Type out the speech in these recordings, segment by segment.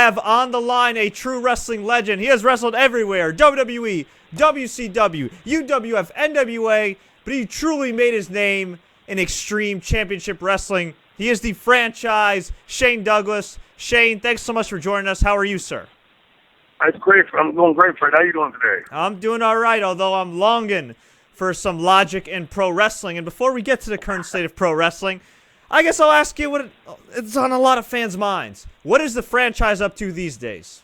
have on the line a true wrestling legend. He has wrestled everywhere, WWE, WCW, UWF, NWA, but he truly made his name in Extreme Championship Wrestling. He is the franchise Shane Douglas. Shane, thanks so much for joining us. How are you, sir? It's great. I'm doing great, Fred. How are you doing today? I'm doing all right, although I'm longing for some logic in pro wrestling. And before we get to the current state of pro wrestling, I guess I'll ask you what it's on a lot of fans' minds. What is the franchise up to these days?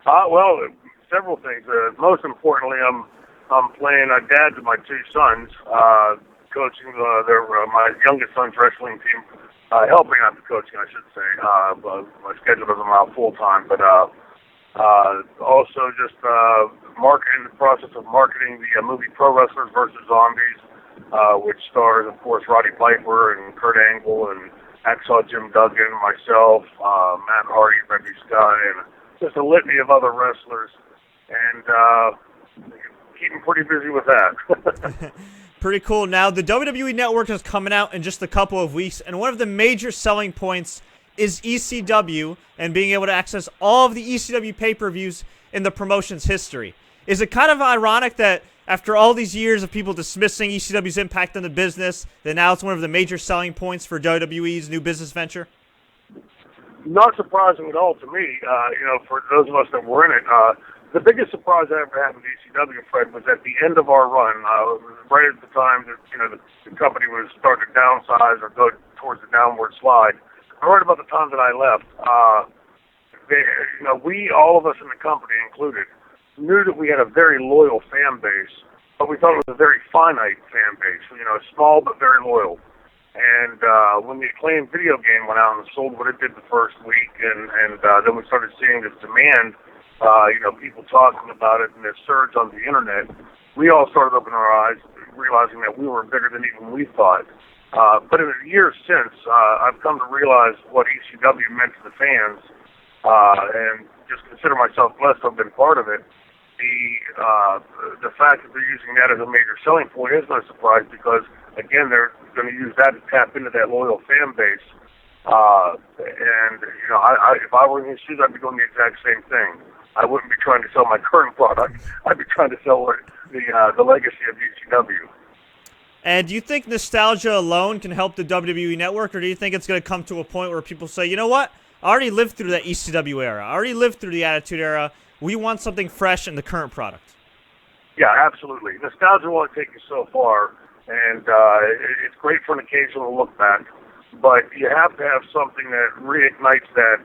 Well, several things. Most importantly, I'm playing dad to my two sons, coaching my youngest son's wrestling team, helping out the coaching, I should say. My schedule doesn't allow full time, but also just marketing, the process of marketing the movie Pro Wrestlers versus Zombies, which stars, of course, Roddy Piper and Kurt Angle and Hacksaw Jim Duggan, myself, Matt Hardy, Rebby Sky, and just a litany of other wrestlers. And keeping pretty busy with that. Pretty cool. Now, the WWE Network is coming out in just a couple of weeks, and one of the major selling points is ECW and being able to access all of the ECW pay-per-views in the promotion's history. Is it kind of ironic that after all these years of people dismissing ECW's impact on the business, that now it's one of the major selling points for WWE's new business venture? Not surprising at all to me. For those of us that were in it, the biggest surprise I ever had with ECW, Fred, was at the end of our run, right at the time that the company was starting to downsize or go towards the downward slide. Right about the time that I left, we, all of us in the company included, knew that we had a very loyal fan base, but we thought it was a very finite fan base, small but very loyal. And when the Acclaim video game went out and sold what it did the first week, and then we started seeing this demand, people talking about it and this surge on the internet, we all started opening our eyes, realizing that we were bigger than even we thought. But in the years since, I've come to realize what ECW meant to the fans, and just consider myself blessed to have been part of it. The fact that they're using that as a major selling point is no surprise because, again, they're going to use that to tap into that loyal fan base. If I were in his shoes, I'd be doing the exact same thing. I wouldn't be trying to sell my current product. I'd be trying to sell the legacy of ECW. And do you think nostalgia alone can help the WWE Network, or do you think it's going to come to a point where people say, you know what, I already lived through that ECW era. I already lived through the Attitude Era. We want something fresh in the current product. Yeah, absolutely. Nostalgia will only take you so far, and it's great for an occasional look back, but you have to have something that reignites that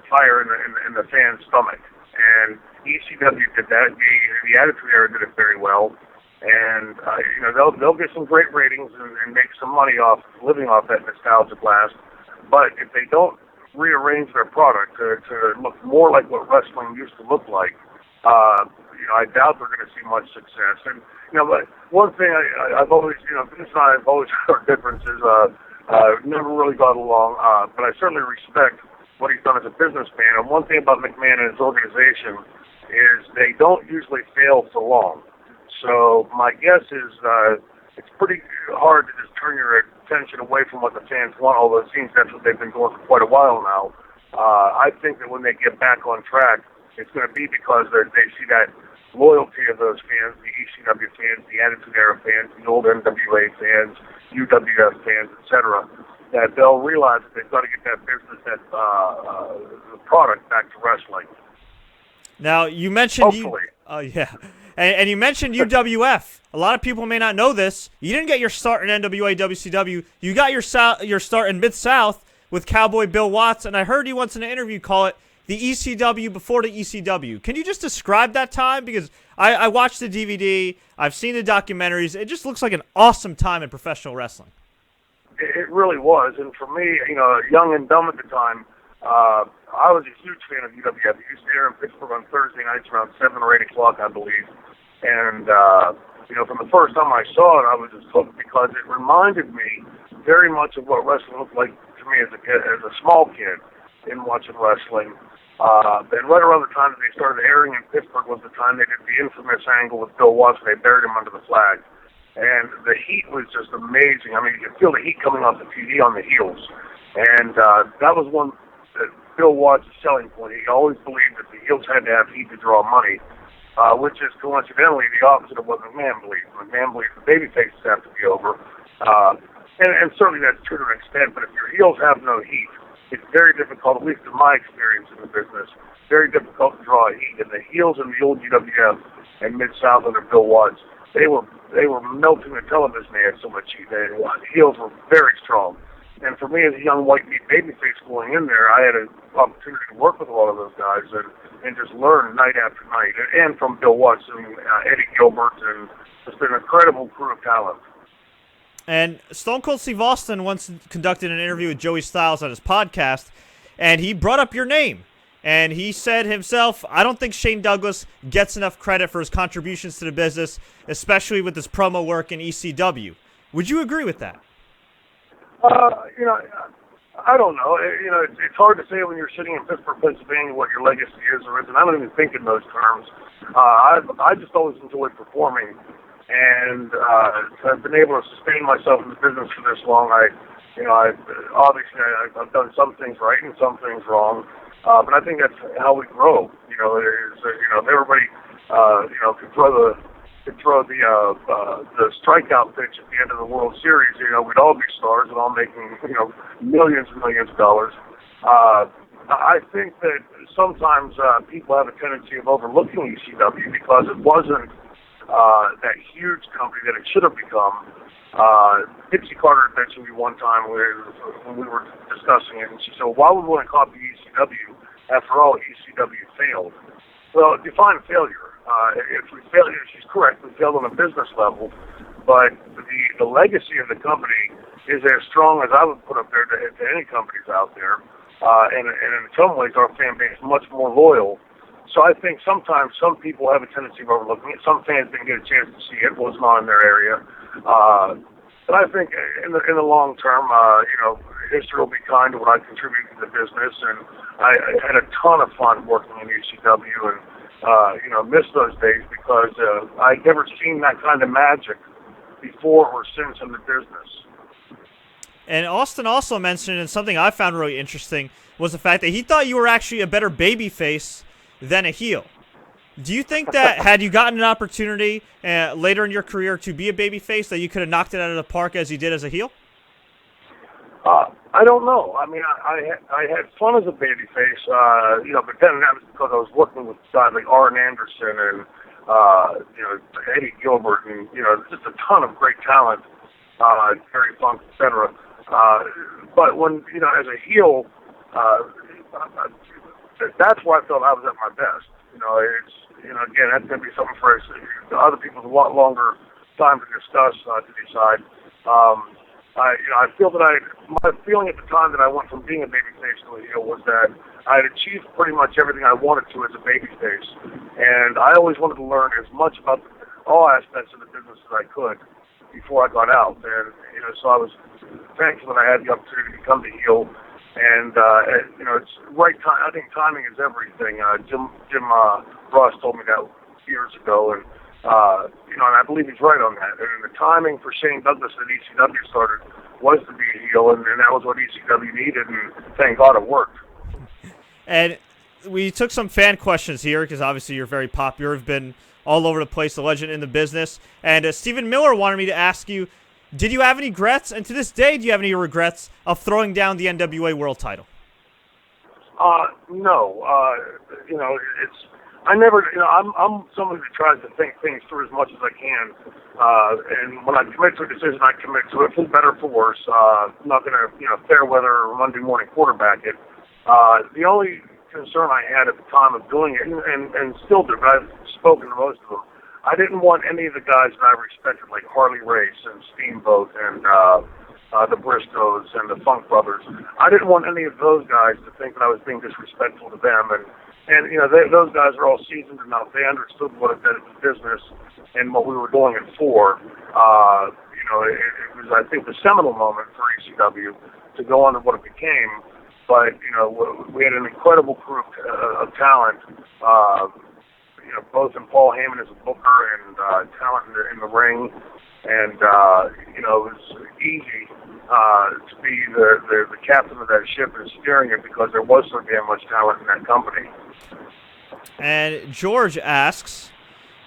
fire in the fan's stomach. And ECW did that. The Attitude Era did it very well. And they'll get some great ratings and make some money living off that nostalgia blast. But if they don't rearrange their product to look more like what wrestling used to look like, I doubt they're going to see much success. And but one thing I've always, Vince and I have always had our differences. Never really got along, but I certainly respect what he's done as a businessman. And one thing about McMahon and his organization is they don't usually fail for long. So my guess is it's pretty hard to just turn your attention away from what the fans want, although it seems that's what they've been doing for quite a while now. I think that when they get back on track, it's going to be because they see that loyalty of those fans, the ECW fans, the Attitude Era fans, the old NWA fans, UWF fans, etc., that they'll realize that they've got to get that business, the product back to wrestling. Now, you mentioned... Hopefully. Yeah. And you mentioned UWF. A lot of people may not know this. You didn't get your start in NWA WCW. You got your start in Mid-South with Cowboy Bill Watts, and I heard you once in an interview call it the ECW before the ECW. Can you just describe that time? Because I watched the DVD, I've seen the documentaries. It just looks like an awesome time in professional wrestling. It really was, and for me, young and dumb at the time, I was a huge fan of UWF. It used to air in Pittsburgh on Thursday nights around 7 or 8 o'clock, I believe. And, from the first time I saw it, I was just hooked because it reminded me very much of what wrestling looked like to me as a small kid in watching wrestling. And right around the time that they started airing in Pittsburgh was the time they did the infamous angle with Bill Watts and they buried him under the flag. And the heat was just amazing. I mean, you could feel the heat coming off the TV on the heels. And that was one Bill Watts' selling point. He always believed that the heels had to have heat to draw money, which is coincidentally the opposite of what McMahon believed. McMahon believed the babyfaces have to be over. And certainly that's true to an extent, but if your heels have no heat, it's very difficult, at least in my experience in the business, very difficult to draw heat. And the heels in the old UWF and Mid-South under Bill Watts, they were melting the television. They had so much heat. The heels were very strong. And for me as a young white meat babyface going in there, I had an opportunity to work with a lot of those guys and just learn night after night. And from Bill Watts and Eddie Gilbert, and it's been an incredible crew of talent. And Stone Cold Steve Austin once conducted an interview with Joey Styles on his podcast, and he brought up your name. And he said himself, I don't think Shane Douglas gets enough credit for his contributions to the business, especially with his promo work in ECW. Would you agree with that? I don't know. It's hard to say when you're sitting in Pittsburgh, Pennsylvania, what your legacy is or isn't. I don't even think in those terms. I just always enjoyed performing. And I've been able to sustain myself in the business for this long. I've done some things right and some things wrong, but I think that's how we grow. If everybody could throw the strikeout pitch at the end of the World Series, we'd all be stars and all making millions and millions of dollars. I think that sometimes people have a tendency of overlooking ECW because it wasn't that huge company that it should have become. Dixie Carter had mentioned me one time when we were discussing it, and she said, well, why would we want to copy ECW? After all, ECW failed. Well, define failure. If we failed, she's correct, we failed on a business level, but the legacy of the company is as strong as I would put up there to any companies out there, and in some ways our fan base is much more loyal. So I think sometimes some people have a tendency of overlooking it. Some fans didn't get a chance to see it; was not in their area. But I think in the long term, history will be kind to what I contributed to the business, and I had a ton of fun working in ECW, and miss those days because I'd never seen that kind of magic before or since in the business. And Austin also mentioned, and something I found really interesting, was the fact that he thought you were actually a better babyface than a heel. Do you think that had you gotten an opportunity later in your career to be a babyface, that you could have knocked it out of the park as you did as a heel? I don't know. I mean, I had fun as a babyface, but then that was because I was working with guys like Arn Anderson and Eddie Gilbert and just a ton of great talent, Terry Funk, etc. But when as a heel, that's where I felt I was at my best. Again, that's going to be something for other people with a lot longer time to discuss, to decide. I feel that my feeling at the time that I went from being a babyface to a heel was that I had achieved pretty much everything I wanted to as a babyface, and I always wanted to learn as much about all aspects of the business as I could before I got out. And so I was thankful that I had the opportunity to become the heel. And it's right time. I think timing is everything. Jim Ross told me that years ago, and and I believe he's right on that. And the timing for Shane Douglas at ECW started was to be a heel, and that was what ECW needed. And thank God it worked. And we took some fan questions here because obviously you're very popular. You've been all over the place, a legend in the business. And Stephen Miller wanted me to ask you, did you have any regrets? And to this day, do you have any regrets of throwing down the NWA World Title? No. I never. I'm somebody that tries to think things through as much as I can. And when I commit to a decision, I commit to it for better or for worse. I'm not going to, fair weather or Monday morning quarterback it. The only concern I had at the time of doing it, and still do, but I've spoken to most of them, I didn't want any of the guys that I respected, like Harley Race and Steamboat and the Briscoes and the Funk Brothers. I didn't want any of those guys to think that I was being disrespectful to them. And those guys are all seasoned enough. They understood what it did to the business and what we were doing it for. It was, I think, the seminal moment for ECW to go on to what it became. But, we had an incredible crew of talent, both in Paul Heyman as a booker and talent in the ring. And, it was easy to be the captain of that ship and steering it because there was so damn much talent in that company. And George asks,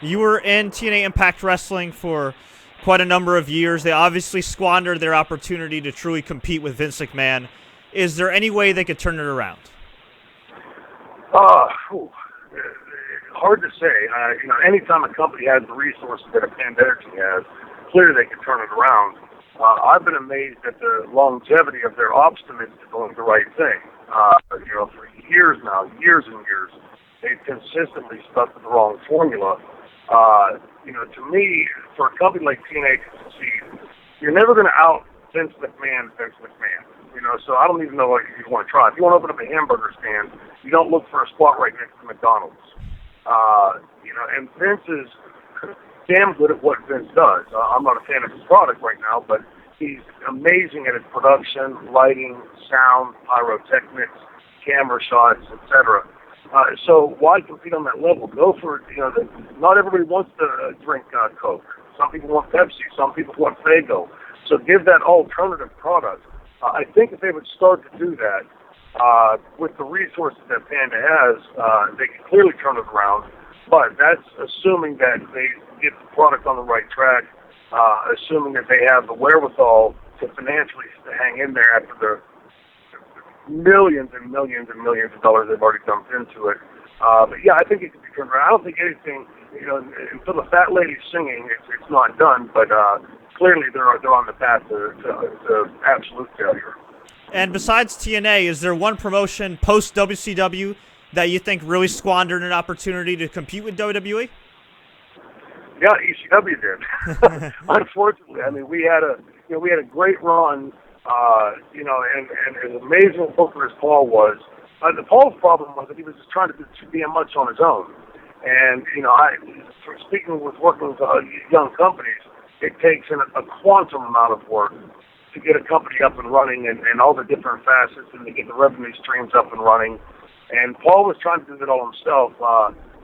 you were in TNA Impact Wrestling for quite a number of years. They obviously squandered their opportunity to truly compete with Vince McMahon. Is there any way they could turn it around? Hard to say. Anytime a company has the resources that a Energy has, clearly they can turn it around. I've been amazed at the longevity of their obstinance to doing the right thing. For years now, years and years, they've consistently stuck with the wrong formula. To me, for a company like TNA to succeed, you're never going to out Vince McMahon. So I don't even know what you want to try. If you want to open up a hamburger stand, you don't look for a spot right next to McDonald's. And Vince is damn good at what Vince does. I'm not a fan of his product right now, but he's amazing at his production, lighting, sound, pyrotechnics, camera shots, etc. So why compete on that level? Go for, not everybody wants to drink Coke. Some people want Pepsi. Some people want Faygo. So give that alternative product. I think if they would start to do that, with the resources that Panda has, they can clearly turn it around. But that's assuming that they get the product on the right track, assuming that they have the wherewithal to financially hang in there after the millions and millions and millions of dollars they've already dumped into it. But yeah, I think it could be turned around. I don't think anything, until the fat lady's singing, it's not done. But clearly they're on the path to absolute failure. And besides TNA, is there one promotion post WCW that you think really squandered an opportunity to compete with WWE? Yeah, ECW did. Unfortunately, we had a great run. And as amazing a booker as Paul was, Paul's problem was that he was just trying to do too damn much on his own. And speaking with working with young companies, it takes a quantum amount of work to get a company up and running and all the different facets and to get the revenue streams up and running. And Paul was trying to do that all himself.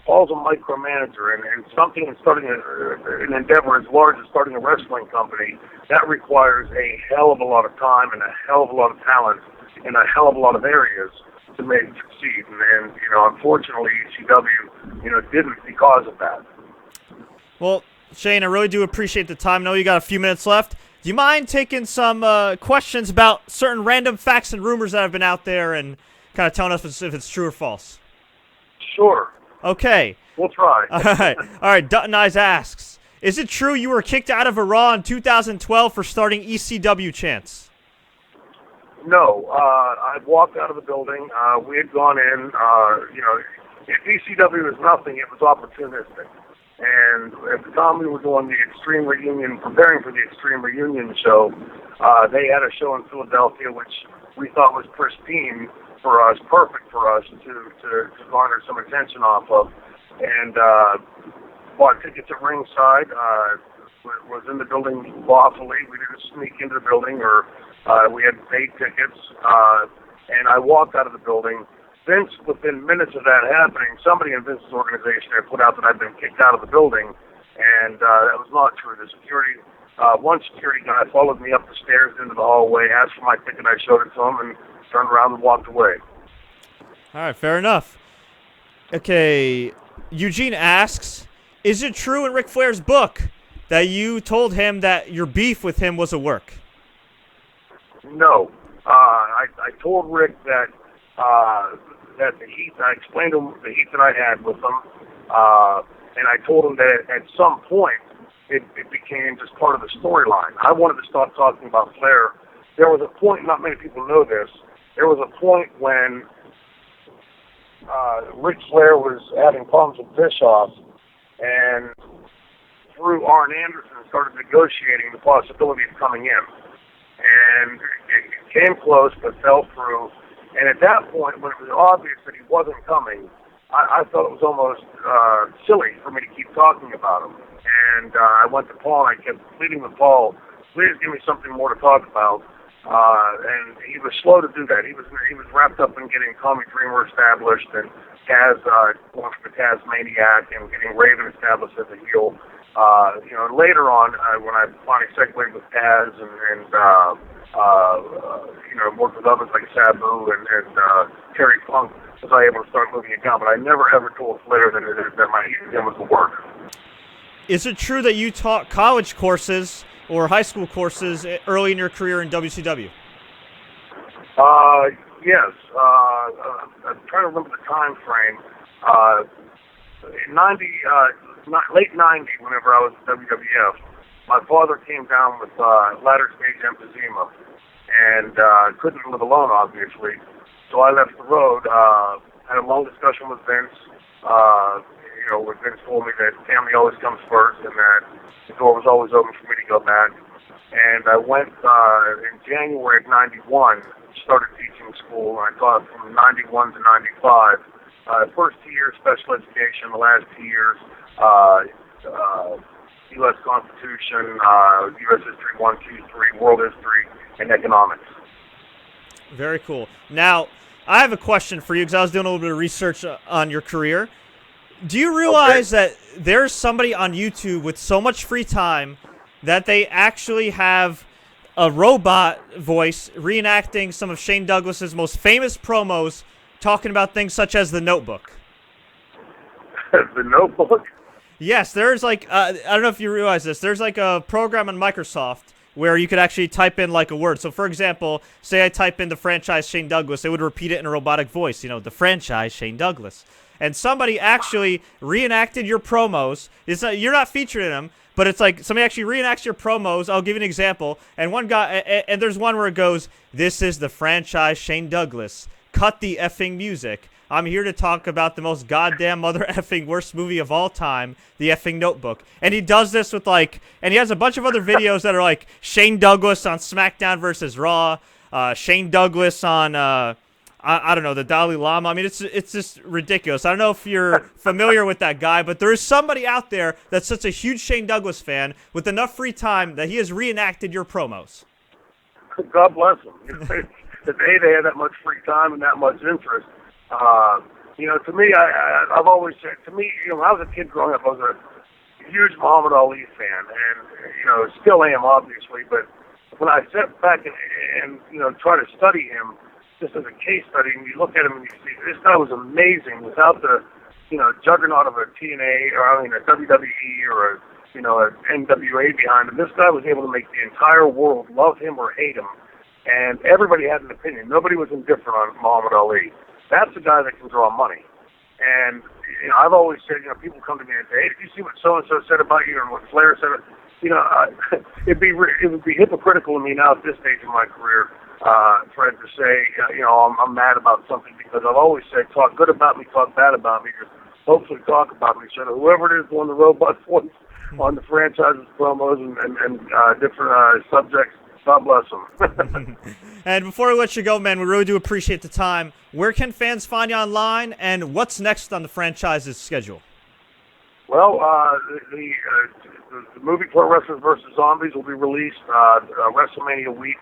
Paul's a micromanager, and something in starting an endeavor as large as starting a wrestling company, that requires a hell of a lot of time and a hell of a lot of talent in a hell of a lot of areas to make it succeed. And unfortunately, ECW, didn't because of that. Well, Shane, I really do appreciate the time. I know you got a few minutes left. Do you mind taking some questions about certain random facts and rumors that have been out there and kind of telling us if it's true or false? Sure. Okay. We'll try. All right. Dutton Eyes asks, is it true you were kicked out of a Raw in 2012 for starting ECW chants? No. I walked out of the building. We had gone in. If ECW was nothing, it was opportunistic. And at the time we were doing the Extreme Reunion, preparing for the Extreme Reunion show, they had a show in Philadelphia which we thought was pristine for us, perfect for us to garner some attention off of. And bought tickets at ringside, was in the building lawfully. We didn't sneak into the building or we had paid tickets. And I walked out of the building. Vince, within minutes of that happening, somebody in Vince's organization had put out that I'd been kicked out of the building, and that was not true. The security, one security guy followed me up the stairs into the hallway, asked for my ticket, I showed it to him, and turned around and walked away. All right, fair enough. Okay, Eugene asks, is it true in Ric Flair's book that you told him that your beef with him was a work? No. I told Rick that the heat, I explained to him the heat that I had with him, and I told him that at some point it became just part of the storyline. I wanted to stop talking about Flair. There was a point, not many people know this, there was a point when Ric Flair was having problems with Bischoff, and through Arn Anderson started negotiating the possibility of coming in. And it came close but fell through. And at that point, when it was obvious that he wasn't coming, I thought it was almost silly for me to keep talking about him. And I went to Paul and I kept pleading with Paul, please give me something more to talk about. And he was slow to do that. He was wrapped up in getting Tommy Dreamer established and Taz going for the Tazmaniac and getting Raven established as a heel. Later on, when I finally segued with Taz and worked with others like Sabu and Terry Funk, was I able to start moving it down. But I never ever told Flair that my ECW was the work. Is it true that you taught college courses or high school courses early in your career in WCW? Yes. I'm trying to remember the time frame. In late '90, whenever I was at WWF, my father came down with latter stage emphysema and couldn't live alone, obviously. So I left the road. Had a long discussion with Vince. Where Vince told me that family always comes first and that the door was always open for me to go back. And I went in January of '91. Started teaching school, and I taught from '91 to '95. First 2 years special education, the last 2 years U.S. Constitution, U.S. History 1, 2, 3, World History, and Economics. Very cool. Now, I have a question for you because I was doing a little bit of research on your career. Do you realize that there's somebody on YouTube with so much free time that they actually have a robot voice reenacting some of Shane Douglas's most famous promos, talking about things such as The Notebook? The Notebook? Yes, there's I don't know if you realize this, there's like a program on Microsoft where you could actually type in like a word. So for example, say I type in the franchise Shane Douglas, it would repeat it in a robotic voice, the franchise Shane Douglas. And somebody actually reenacted your promos. You're not featured in them, but it's like somebody actually reenacts your promos. I'll give you an example. And one guy, and there's one where it goes, "This is the franchise Shane Douglas. Cut the effing music. I'm here to talk about the most goddamn mother effing worst movie of all time, The Effing Notebook." And he does this with and he has a bunch of other videos that are like Shane Douglas on SmackDown versus Raw, Shane Douglas on, I don't know, the Dalai Lama. I mean, it's just ridiculous. I don't know if you're familiar with that guy, but there is somebody out there that's such a huge Shane Douglas fan with enough free time that he has reenacted your promos. God bless him. If they had that much free time and that much interest. To me, I've always said, when I was a kid growing up, I was a huge Muhammad Ali fan, and, still am, obviously, but when I sit back and try to study him, just as a case study, and you look at him and you see, this guy was amazing without the, juggernaut of a TNA, or a WWE, or an NWA behind him. This guy was able to make the entire world love him or hate him, and everybody had an opinion. Nobody was indifferent on Muhammad Ali. That's the guy that can draw money. And I've always said, people come to me and say, "Hey, did you see what so-and-so said about you and what Flair said?" It would be hypocritical of me now at this stage in my career, Fred, to say, I'm mad about something, because I've always said, talk good about me, talk bad about me, just hopefully talk about me. So whoever it is doing the robot voice on the franchise's promos and different subjects, God bless them. And before we let you go, man, we really do appreciate the time. Where can fans find you online, and what's next on the franchise's schedule? Well, the movie Pro Wrestlers vs. Zombies will be released WrestleMania week.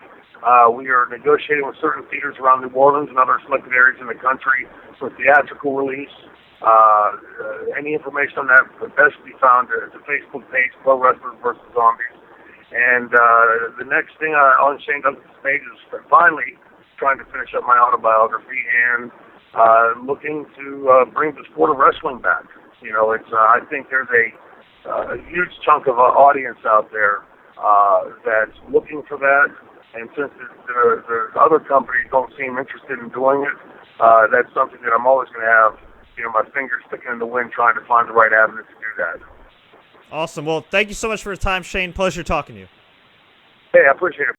We are negotiating with certain theaters around New Orleans and other selected areas in the country for theatrical release. Any information on that would best be found at the Facebook page, Pro Wrestlers vs. Zombies. And the next thing on Shane Douglas' page is finally trying to finish up my autobiography and looking to bring the sport of wrestling back. I think there's a huge chunk of audience out there that's looking for that. And since the other companies don't seem interested in doing it, that's something that I'm always going to have, my fingers sticking in the wind trying to find the right avenue to do that. Awesome. Well, thank you so much for your time, Shane. Pleasure talking to you. Hey, I appreciate it.